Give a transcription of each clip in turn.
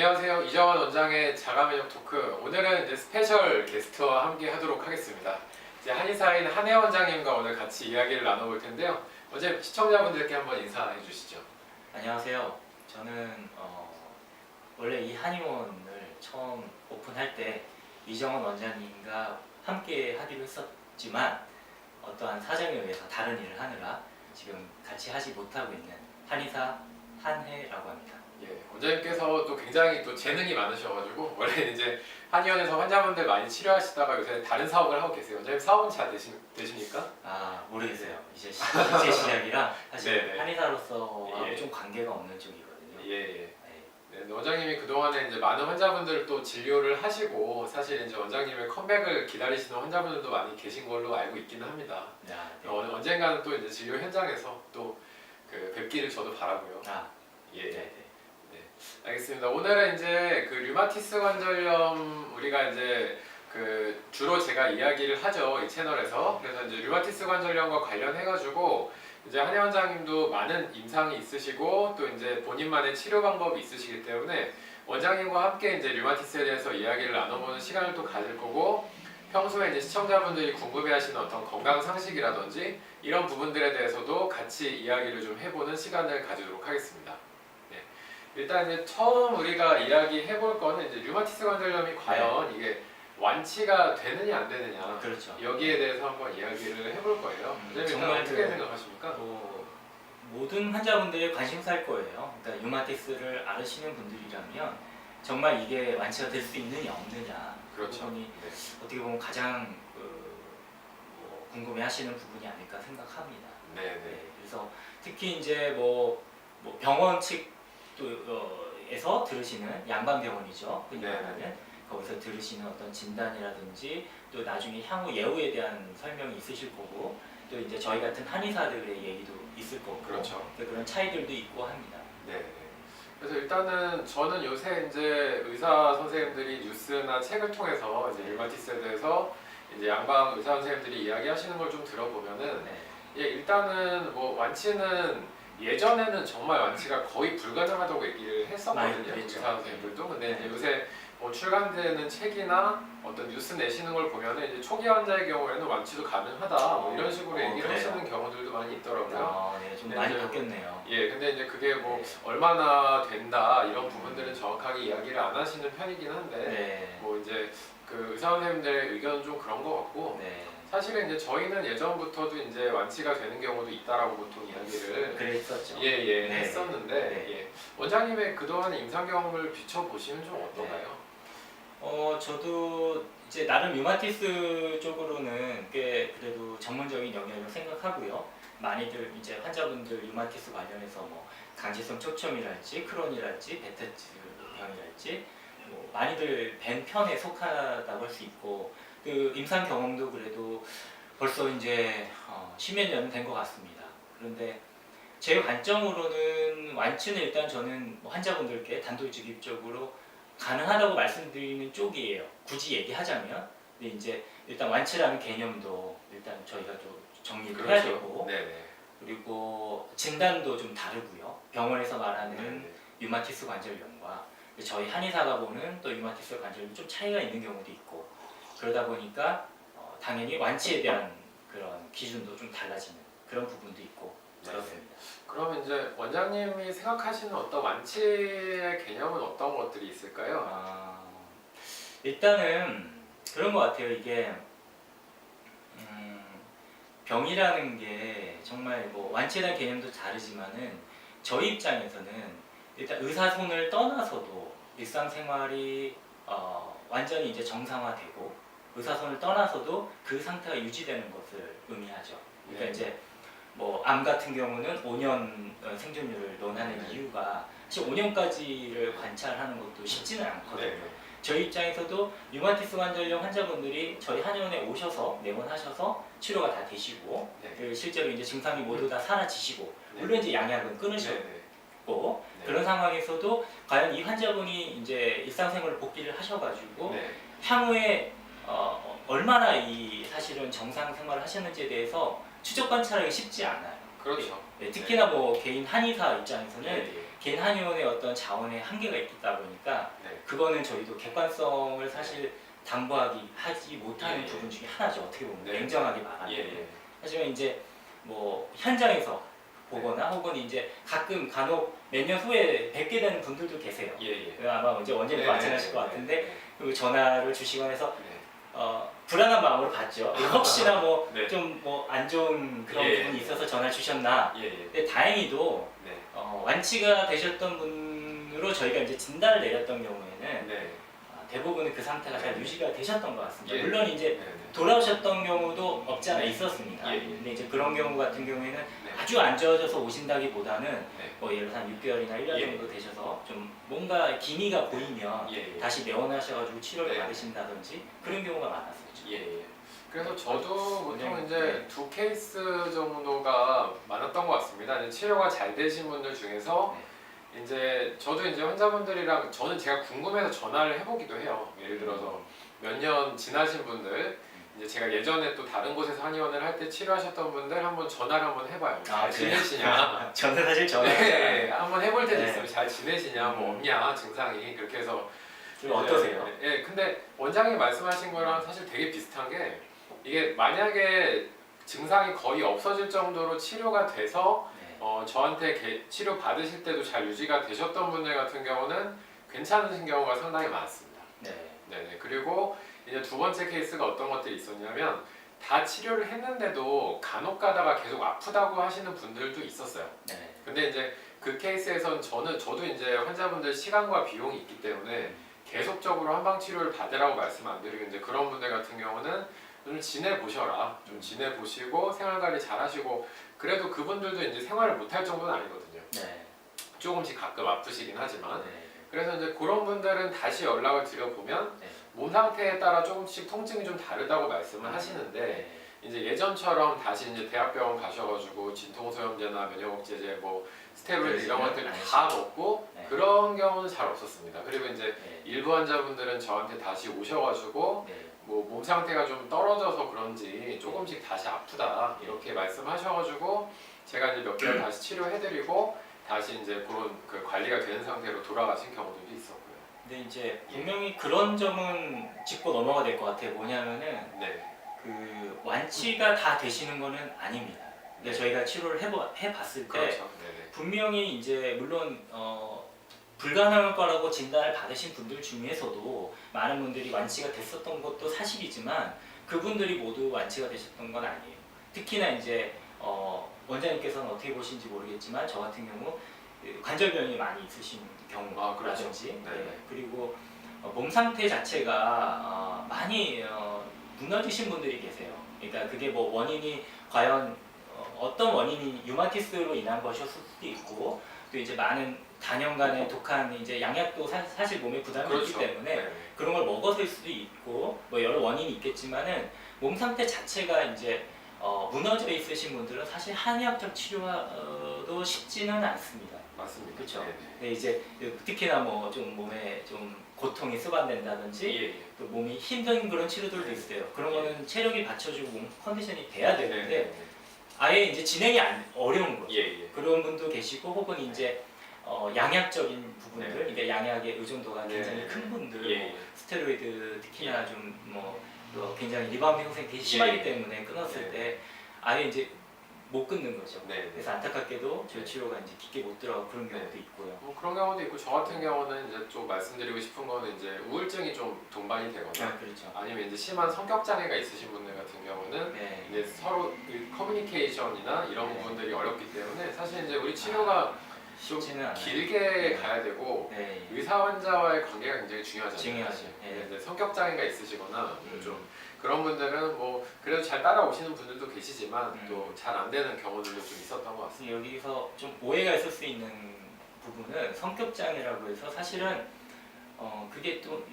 안녕하세요. 이정환 원장의 자가면역 토크. 오늘은 이제 스페셜 게스트와 함께 하도록 하겠습니다. 이제 한의사인 한혜 원장님과 오늘 같이 이야기를 나눠볼 텐데요. 먼저 시청자분들께 한번 인사해 주시죠. 안녕하세요. 저는 원래 이 한의원을 처음 오픈할 때 이정원 원장님과 함께 하기로 했었지만 어떠한 사정에 의해서 다른 일을 하느라 지금 같이 하지 못하고 있는 한의사 한혜라고 합니다. 예, 원장님께서 또 굉장히 또 재능이 많으셔가지고 원래 이제 한의원에서 환자분들 많이 치료하시다가 요새 다른 사업을 하고 계세요. 원장님 사업은 잘 되십니까? 모르겠어요. 이제 시작이라 사실 네네. 한의사로서 예. 좀 관계가 없는 쪽이거든요. 예. 네, 원장님이 그동안에 이제 많은 환자분들을 또 진료를 하시고 사실 이제 원장님의 컴백을 기다리시는 환자분들도 많이 계신 걸로 알고 있기는 합니다. 네. 언젠가는 또 이제 진료 현장에서 또 그 뵙기를 저도 바라고요. 예. 네. 알겠습니다. 오늘은 이제 그 류마티스 관절염 우리가 이제 그 주로 제가 이야기를 하죠, 이 채널에서. 그래서 이제 류마티스 관절염과 관련해가지고 이제 한혜 원장님도 많은 임상이 있으시고 또 이제 본인만의 치료 방법이 있으시기 때문에 원장님과 함께 이제 류마티스에 대해서 이야기를 나눠보는 시간을 또 가질 거고, 평소에 이제 시청자분들이 궁금해하시는 어떤 건강 상식이라든지 이런 부분들에 대해서도 같이 이야기를 좀 해보는 시간을 가지도록 하겠습니다. 일단 이제 처음 우리가 이야기해 볼 거는 이제 류마티스 관절염이 과연 이게 완치가 되느냐 안 되느냐, 그렇죠. 여기에 대해서 한번 이야기를 해볼 거예요. 정말 어떻게 생각하십니까? 모든 환자분들이 관심사일 거예요. 그러니까 류마티스를 앓으시는 분들이라면 정말 이게 완치가 될 수 있느냐 없느냐, 그렇죠. 부분이 어떻게 보면 가장 궁금해하시는 부분이 아닐까 생각합니다. 그래서 특히 이제 뭐 병원 측에서 들으시는 양반병원이죠. 흔히 말하는 거기서 들으시는 어떤 진단이라든지 또 나중에 향후 예후에 대한 설명이 있으실 거고, 또 이제 저희 같은 한의사들의 얘기도 있을 거고, 그렇죠. 그런 차이들도 있고 합니다. 그래서 일단은 저는 요새 이제 의사 선생님들이 뉴스나 책을 통해서 이제 류마티스에 대해서 이제 양방 의사 선생님들이 이야기하시는 걸 좀 들어보면은 일단은 뭐 완치는 예전에는 정말 완치가 거의 불가능하다고 얘기를 했었거든요, 의사 선생님들도. 근데 이제 요새 뭐 출간되는 책이나 어떤 뉴스 내시는 걸 보면은 이제 초기 환자의 경우에는 완치도 가능하다, 뭐 이런 식으로 얘기를 하시는 경우들도 많이 있더라고요. 좀 많이 바뀌었네요. 근데 이제 그게 뭐 얼마나 된다 이런 부분들은 정확하게 이야기를 안 하시는 편이긴 한데, 뭐 이제 그 의사 선생님들의 의견은 좀 그런 것 같고. 사실은 이제 저희는 예전부터도 이제 완치가 되는 경우도 있다라고 보통 이야기를 그랬었죠. 했었는데, 원장님의 그동안 임상 경험을 비춰보시면 좀 어떤가요? 저도 이제 나름 류마티스 쪽으로는 꽤 그래도 전문적인 영역을 생각하고요. 많이들 이제 환자분들 류마티스 관련해서 뭐 강제성 초점이랄지 크론이랄지 베테츠 병이랄지 뭐 많이들 뵌 편에 속하다고 할 수 있고, 그 임상 경험도 그래도 벌써 이제 10몇 년 된 것 같습니다. 그런데 제 관점으로는 완치는 일단 저는 환자분들께 단도직입적으로 가능하다고 말씀드리는 쪽이에요. 굳이 얘기하자면. 근데 이제 일단 완치라는 개념도 일단 저희가 좀 정리를 해야 되고, 그리고 진단도 좀 다르고요. 병원에서 말하는 류마티스 관절염과 저희 한의사가 보는 또 류마티스 관절염이 좀 차이가 있는 경우도 있고, 그러다 보니까 당연히 완치에 대한 그런 기준도 좀 달라지는 그런 부분도 있고 그렇습니다. 그러면 이제 원장님이 생각하시는 어떤 완치의 개념은 어떤 것들이 있을까요? 일단은 그런 것 같아요. 이게 병이라는 게 정말 뭐 완치에 대한 개념도 다르지만은 저희 입장에서는 일단 의사 손을 떠나서도 일상생활이 완전히 이제 정상화되고 의사 손을 떠나서도 그 상태가 유지되는 것을 의미하죠. 그러니까 이제 뭐 암 같은 경우는 5년 생존율을 논하는 이유가 사실 5년까지를 관찰하는 것도 쉽지는 않거든요. 저희 입장에서도 류마티스 관절염 환자분들이 저희 한의원에 오셔서 내원하셔서 치료가 다 되시고 실제로 이제 증상이 모두 다 사라지시고, 물론 이제 양약은 끊으셨고, 그런 상황에서도 과연 이 환자분이 이제 일상생활을 복귀를 하셔가지고 향후에 얼마나 이 사실은 정상 생활을 하셨는지에 대해서 추적 관찰하기 쉽지 않아요. 그렇죠. 특히나 뭐 개인 한의사 입장에서는 개인 한의원의 어떤 자원의 한계가 있다 보니까 네. 그거는 저희도 객관성을 사실 하지 못하는 예, 예. 부분 중에 하나죠. 어떻게 보면 네. 냉정하게 말하면. 예. 하지만 이제 뭐 현장에서 보거나 혹은 이제 가끔 간혹 몇 년 후에 뵙게 되는 분들도 계세요. 예. 아마 이제 언제나 마찬가지일 것 같은데 그 전화를 주시거나 해서 불안한 마음으로 받죠. 혹시나 뭐 네. 좀 뭐 안 좋은 그런 예. 부분이 있어서 전화 주셨나. 예. 근데 다행히도 네. 완치가 되셨던 분으로 저희가 이제 진단을 내렸던 경우에는 네. 대부분은 그 상태가 잘 유지가 되셨던 것 같습니다. 예. 물론 이제 네. 돌아오셨던 경우도 없지 않아 있었습니다. 예. 근데 이제 그런 경우 같은 경우에는 네. 아주 안 좋아져서 오신다기보다는 네. 뭐 예를 들어 한 6개월이나 1년 예. 정도 되셔서 좀 뭔가 기미가 보이면 예. 다시 내원하셔가지고 치료를 네. 받으신다든지 그런 경우가 많았었죠. 예. 그래서 저도 보통 네. 이제 2케이스 정도가 많았던 것 같습니다. 이제 치료가 잘 되신 분들 중에서 이제 저도 이제 환자분들이랑 저는 제가 궁금해서 전화를 해보기도 해요. 예를 들어서 몇 년 지나신 분들 이제 제가 예전에 또 다른 곳에서 한의원을 할 때 치료하셨던 분들 한번 전화를 한번 해봐요. 잘 지내시냐? 저는 사실 전화 네, 한번 해볼 때도 네. 있어요. 잘 지내시냐? 뭐 없냐? 증상이 그렇게 해서 좀 어떠세요? 예, 근데 원장님이 말씀하신 거랑 사실 되게 비슷한 게 이게 만약에 증상이 거의 없어질 정도로 치료가 돼서 네. 저한테 치료 받으실 때도 잘 유지가 되셨던 분들 같은 경우는 괜찮으신 경우가 상당히 많습니다. 네. 네네. 그리고 이제 두 번째 케이스가 어떤 것들이 있었냐면 다 치료를 했는데도 간혹 가다가 계속 아프다고 하시는 분들도 있었어요. 네. 근데 이제 그 케이스에선 저도 이제 환자분들 시간과 비용이 있기 때문에 계속적으로 한방 치료를 받으라고 말씀 안 드리고 이제 그런 분들 같은 경우는 좀 지내보셔라. 좀 지내보시고 생활관리 잘 하시고 그래도 그분들도 이제 생활을 못할 정도는 아니거든요. 네. 조금씩 가끔 아프시긴 하지만 네. 그래서 이제 그런 분들은 다시 연락을 드려보면 네. 몸 상태에 따라 조금씩 통증이 좀 다르다고 말씀을 하시는데 네. 이제 예전처럼 다시 이제 대학병원 가셔가지고 진통소염제나 면역억제제 뭐 스테로이드 이런 것들 다 먹고 네. 그런 경우는 잘 없었습니다. 그리고 이제 네. 일부 환자분들은 저한테 다시 오셔가지고 네. 뭐 몸 상태가 좀 떨어져서 그런지 조금씩 다시 아프다 이렇게 말씀하셔가지고 제가 이제 몇 개월 다시 치료해드리고 다시 이제 그런 그 관리가 되는 상태로 돌아가신 경우들도 있었고요. 근데 이제 분명히 그런 점은 짚고 넘어가 될 것 같아요. 뭐냐면은 네. 그 완치가 다 되시는 거는 아닙니다. 근데 네. 저희가 치료를 해봤을 때 그렇죠. 네네. 분명히 이제 물론 불가능할 거라고 진단을 받으신 분들 중에서도 많은 분들이 완치가 됐었던 것도 사실이지만 그분들이 모두 완치가 되셨던 건 아니에요. 특히나 이제 원장님께서는 어떻게 보시는지 모르겠지만 저 같은 경우 관절병이 많이 있으신 경우라든지 그렇죠. 네네. 그리고 몸 상태 자체가 많이 무너지신 분들이 계세요. 그러니까 그게 뭐 원인이 과연 어떤 원인이 유마티스로 인한 것일 수도 있고 또 이제 많은 단연간의 독한 이제 양약도 사실 몸에 부담이 그렇죠. 있기 때문에 네네. 그런 걸 먹어서일 수도 있고 뭐 여러 원인이 있겠지만은 몸 상태 자체가 이제 무너져 있으신 분들은 사실 한의학적 치료도 쉽지는 않습니다. 맞습니다. 그렇죠. 네네. 근데 이제 특히나 뭐 좀 몸에 좀 고통이 수반된다든지 예. 또 몸이 힘든 그런 치료들도 네. 있어요. 그런 거는 체력이 받쳐주고 몸 컨디션이 돼야 되는데 네네. 아예 이제 진행이 어려운 거죠. 예. 그런 분도 계시고 혹은 이제 양약적인 부분들, 네. 그러니까 양약의 의존도가 네. 굉장히 큰 분들, 예. 뭐 스테로이드 특히나 좀 뭐 굉장히 리바운드 형성이 되게 심하기 때문에 끊었을 때 아예 이제 못 끊는 거죠. 네. 그래서 안타깝게도 저희 치료가 이제 깊게 못 들어가고 그런 경우도 있고요. 뭐 그런 경우도 있고 저 같은 경우는 이제 좀 말씀드리고 싶은 거는 이제 우울증이 좀 동반이 되거나 그렇죠. 아니면 이제 심한 성격 장애가 있으신 분들 같은 경우는 네. 이제 서로 그 커뮤니케이션이나 이런 네. 부분들이 어렵기 때문에 사실 이제 우리 치료가 좀 쉽지는 않아요. 길게 가야 되고 네. 의사 환자와의 관계가 굉장히 중요하잖아요. 중요하죠. 사실. 네. 근데 이제 성격 장애가 있으시거나 좀 그런 분들은 뭐 그래도 잘 따라오시는 분들도 계시지만 또 잘 안 되는 경우들도 좀 있었던 것 같습니다. 여기서 좀 오해가 있을 수 있는 부분은 성격 장애라고 해서 사실은 그게 또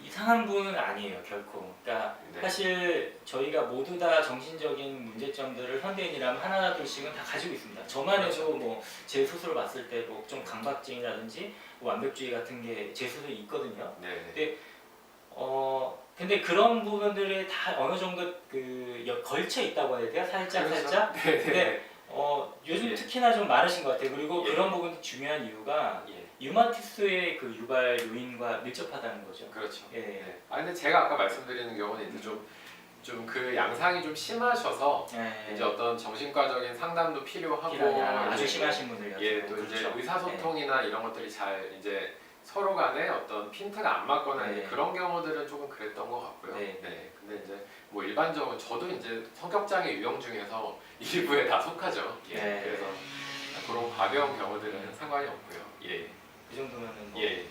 이상한 부분은 아니에요 결코. 그러니까 네. 사실 저희가 모두 다 정신적인 문제점들을 현대인이라면 하나 둘씩은 다 가지고 있습니다. 저만 해도 뭐 제 스스로 봤을 때 뭐 좀 강박증이라든지 뭐 완벽주의 같은 게 제 스스로 있거든요. 네. 근데 그런 부분들이 다 어느 정도 걸쳐 있다고 해야 돼요? 살짝. 네. 근데 요즘 예. 특히나 좀 많으신 것 같아요. 그리고 예. 그런 부분이 중요한 이유가 예, 류마티스의 그 유발 요인과 밀접하다는 거죠. 그렇죠. 예. 네. 근데 제가 아까 말씀드리는 경우는 이제 좀 그 양상이 좀 심하셔서 예. 이제 어떤 정신과적인 상담도 필요하고 아주 이제 심하신 분들 같은 예, 경우. 또 이제 그렇죠. 의사소통이나 이런 것들이 잘 이제 서로 간에 어떤 핀트가 안 맞거나 네. 이제 그런 경우들은 조금 그랬던 것 같고요. 네. 근데 이제 뭐 일반적으로 저도 이제 성격장애 유형 중에서 일부에 다 속하죠. 예. 네. 그래서 그런 가벼운 경우들은 상관이 없고요. 예. 그 정도면은 뭐 예.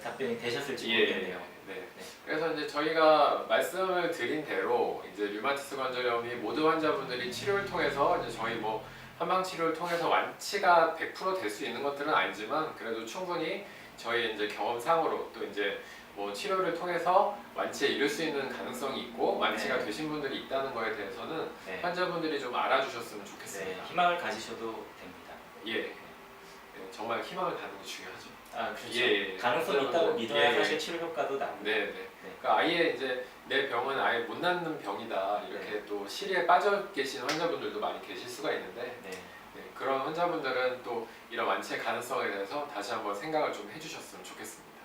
답변이 되셨을지 예. 모르겠네요. 네. 네. 그래서 이제 저희가 말씀을 드린 대로 이제 류마티스 관절염이 모든 환자분들이 치료를 통해서 이제 저희 뭐 한방 치료를 통해서 완치가 100% 될 수 있는 것들은 아니지만 그래도 충분히 저희 이제 경험상으로 또 이제 뭐 치료를 통해서 완치에 이를 수 있는 가능성이 있고 완치가 네. 되신 분들이 있다는 거에 대해서는 네. 환자분들이 좀 알아주셨으면 네. 좋겠습니다. 희망을 가지셔도 됩니다. 예. 정말 희망을 갖는 게 중요하죠. 그렇죠. 예. 가능성이 있다고 믿어야 예. 사실 치료 효과도 납니다. 네. 그러니까 아예 이제 내 병은 아예 못 낫는 병이다 이렇게 또 실의에 빠져 계신 환자분들도 많이 계실 수가 있는데 네. 그런 환자분들은 또 이런 완치의 가능성에 대해서 다시 한번 생각을 좀 해주셨으면 좋겠습니다.